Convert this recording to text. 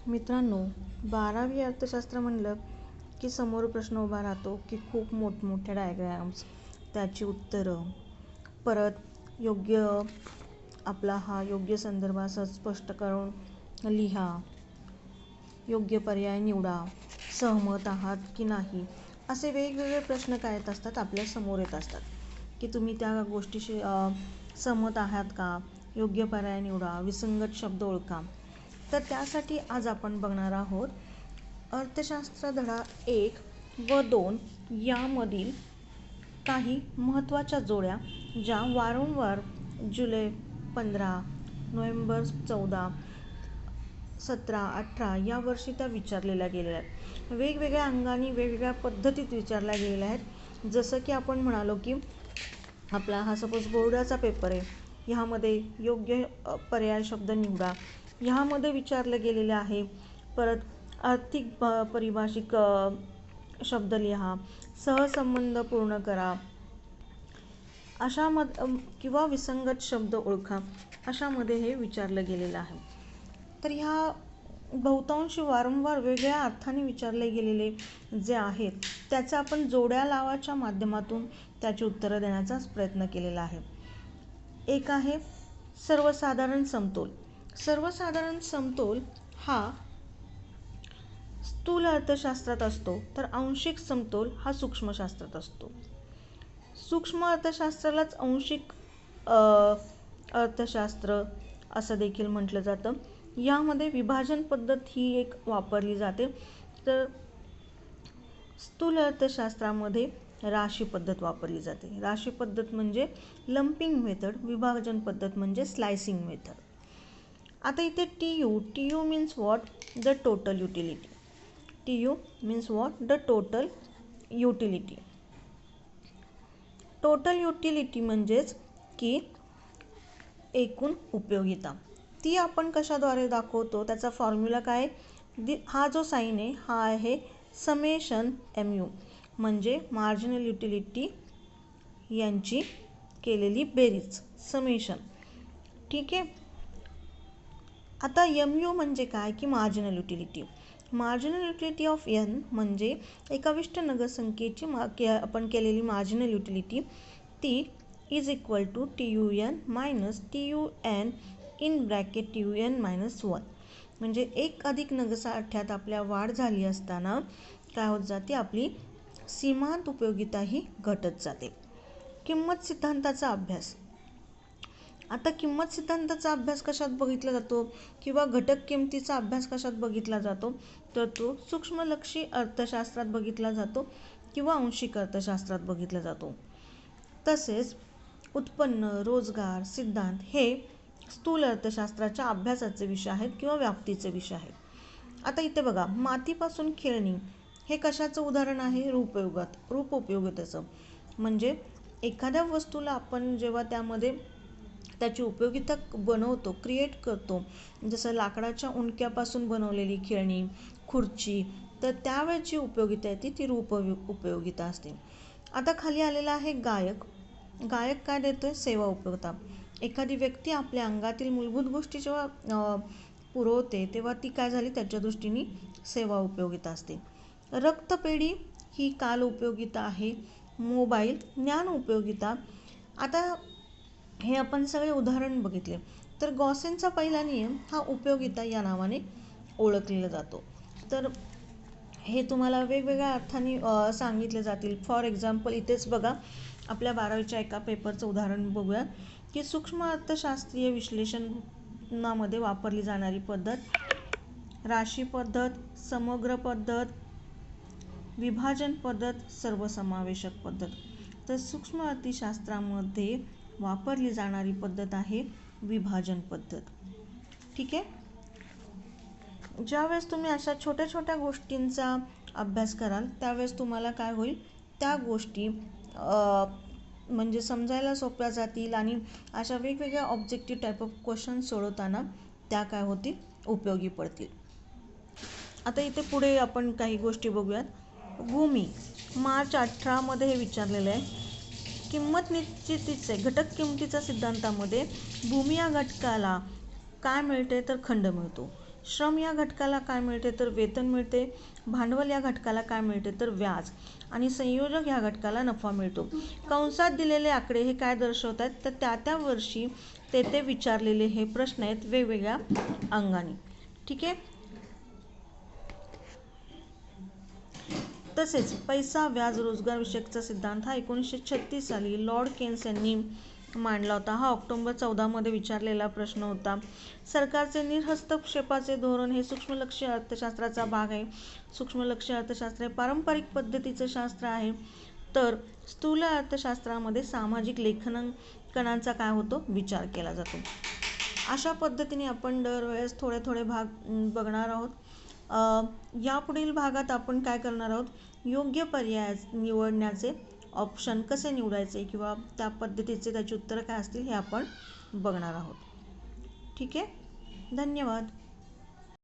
मित्रांनो, 12वी अर्थशास्त्र म्हणलं की समोर प्रश्न उभा राहतो की खूप मोठमोठ्या डायग्राम्स, त्याची उत्तरं, परत योग्य संदर्भासह स्पष्ट करून लिहा, योग्य पर्याय निवडा, सहमत आहात की नाही, असे वेगवेगळे प्रश्न काय येत असतात, आपल्या समोर येत असतात की तुम्ही त्या गोष्टीशी सहमत आहात का, योग्य पर्याय निवडा, विसंगत शब्द ओळखा. तर त्यासाठी आज आपण बघणार आहोत अर्थशास्त्र धडा 1 व 2 यामधील काही महत्त्वाच्या जोड्या, ज्या वारंवार जुलै 15, नोव्हेंबर 14, 17, 18 या वर्षी त्या विचारलेल्या गेलेल्या आहेत. वेगवेगळ्या अंगाने वेगवेगळ्या पद्धतीत विचारल्या गेलेल्या आहेत. जसं की आपण म्हणालो की आपला हा सपोज बोर्डाचा पेपर आहे, ह्यामध्ये योग्य पर्याय शब्द निवडा, ह्यामध्ये विचारलं गेलेलं आहे. परत आर्थिक परिभाषिक शब्द लिहा, सहसंबंध पूर्ण करा, किंवा विसंगत शब्द ओळखा, अशामध्ये हे विचारलं गेलेलं आहे. तर ह्या बहुतांशी वारंवार वेगळ्या अर्थाने विचारले गेलेले जे आहेत त्याचा आपण जोड्या लावाच्या माध्यमातून त्याची उत्तरं देण्याचा प्रयत्न केलेला आहे. एक आहे सर्वसाधारण समतोल. सर्वसाधारण समतोल हा स्थूल अर्थशास्त्रात असतो, तर आंशिक समतोल हा सूक्ष्मशास्त्रात असतो. सूक्ष्म अर्थशास्त्रालाच आंशिक अर्थशास्त्र असं देखील म्हटलं जातं. यामध्ये विभाजन पद्धत ही एक वापरली जाते, तर स्थूल अर्थशास्त्रामध्ये राशी पद्धत वापरली जाते. राशी पद्धत म्हणजे लंपिंग मेथड, विभाजन पद्धत म्हणजे स्लायसिंग मेथड. आता इथे TU means what? The total utility. TU means what? The total utility. Total utility म्हणजेच की एकूण उपयोगिता. ती आपण कशाद्वारे दाखवतो, त्याचा फॉर्म्युला काय? हा जो साईन आहे हा आहे समेशन MU, म्हणजे मार्जिनल युटिलिटी यांची केलेली बेरीज, समेशन. ठीक आहे. आता MU म्हणजे काय की marginal utility. Marginal utility of N म्हणजे एका विशिष्ट नगरसंख्येची आपण केलेली मार्जिनल युटिलिटी, ती is equal to TUN minus TUN in bracket TUN minus 1. म्हणजे एक अधिक नगरसाठ्यात आपल्या वाढ झाली असताना काय होत जाते, आपली सीमांत उपयोगिता ही घटत जाते. किंमत सिद्धांताचा अभ्यास. आता किंमत सिद्धांताचा अभ्यास कशात बघितला जातो किंवा घटक किमतीचा अभ्यास कशात बघितला जातो, तर तो सूक्ष्मलक्षी अर्थशास्त्रात बघितला जातो किंवा आंशिक अर्थशास्त्रात बघितला जातो. तसेच उत्पन्न, रोजगार सिद्धांत हे स्थूल अर्थशास्त्राच्या अभ्यासाचे विषय आहेत किंवा व्याप्तीचे विषय आहेत. आता इथे बघा, मातीपासून खेळणी हे कशाचं उदाहरण आहे? रूपउपयोगितेचं. म्हणजे एखाद्या वस्तूला आपण जेव्हा त्यामध्ये त्याची उपयोगिता बनवतो, क्रिएट करतो, जसं लाकडाच्या उंडक्यापासून बनवलेली खेळणी, खुर्ची, तर त्यावेळची उपयोगिता येते ती उपयोगिता असते. आता खाली आलेला आहे गायक. गायक काय देतोय? सेवा उपयोगिता. एखादी व्यक्ती आपल्या अंगातील मूलभूत गोष्टी जेव्हा पुरवते तेव्हा ती काय झाली, त्याच्या दृष्टीने सेवा उपयोगिता असते. रक्तपेढी ही काल उपयोगिता आहे. मोबाईल ज्ञान उपयोगिता. आता हे आपण सगळे उदाहरण बघितले. तर गॉसेनचा पहिला नियम हा उपयोगिता या नावाने ओळखलेला जातो. तर हे तुम्हाला वेगवेगळ्या अर्थाने सांगितले जातील. फॉर एक्झाम्पल इथेच बघा, आपल्या 12वीच्या एका पेपरचं उदाहरण बघूया की सूक्ष्म अर्थशास्त्रीय विश्लेषणामध्ये वापरली जाणारी पद्धत राशी पद्धत, समग्र पद्धत, विभाजन पद्धत, सर्वसमावेशक पद्धत. तर सूक्ष्म अर्थशास्त्रामध्ये वापरली जाणारी पद्धत आहे विभाजन पद्धत. ठीक आहे. ज्यावेळेस तुम्ही अशा छोट्या छोट्या गोष्टींचा अभ्यास कराल त्यावेळेस तुम्हाला काय होईल, त्या गोष्टी म्हणजे समजायला सोप्या जातील आणि अशा वेगवेगळ्या ऑब्जेक्टिव्ह टाईप ऑफ क्वेश्चन सोडवताना त्या काय होतील, उपयोगी पडतील. आता इथे पुढे आपण काही गोष्टी बघूयात. भूमी, मार्च 18 मध्ये हे विचारलेलं आहे. किंमत निश्चितीचे घटक किमतीच्या सिद्धांतामध्ये भूमी या घटकाला काय मिळते, तर खंड मिळतो. श्रम या घटकाला काय मिळते तर वेतन मिळते, भांडवल या घटकाला काय मिळते तर व्याज, आणि संयोजक या घटकाला नफा मिळतो. कंसात दिलेले आकडे हे काय दर्शवत आहेत तर त्या वर्षी ते विचारलेले हे प्रश्न आहेत वेगवेगळ्या अंगाने. ठीक आहे. तसेच पैसा, व्याज, रोजगार विषयकचा सिद्धांत हा 1936 साली लॉर्ड केन्स यांनी मांडला होता. हा ऑक्टोबर 14 मध्ये विचारलेला प्रश्न होता. सरकारचे निर्हस्तक्षेपाचे धोरण हे सूक्ष्मलक्ष्य अर्थशास्त्राचा भाग आहे. सूक्ष्मलक्ष्य अर्थशास्त्र हे पारंपरिक पद्धतीचं शास्त्र आहे. तर स्थूल अर्थशास्त्रामध्ये सामाजिक लेखांकनाचा काय होतो विचार केला जातो. अशा पद्धतीने आपण दरवेळेस थोडे भाग बघणार आहोत. यापुढील भागात आपण काय करणार आहोत, योग्य पर्याय निवडण्याचे ऑप्शन कसे निवडायचे किंवा त्या पद्धतीचे त्याची उत्तरं काय असतील हे आपण बघणार आहोत. ठीक आहे. धन्यवाद.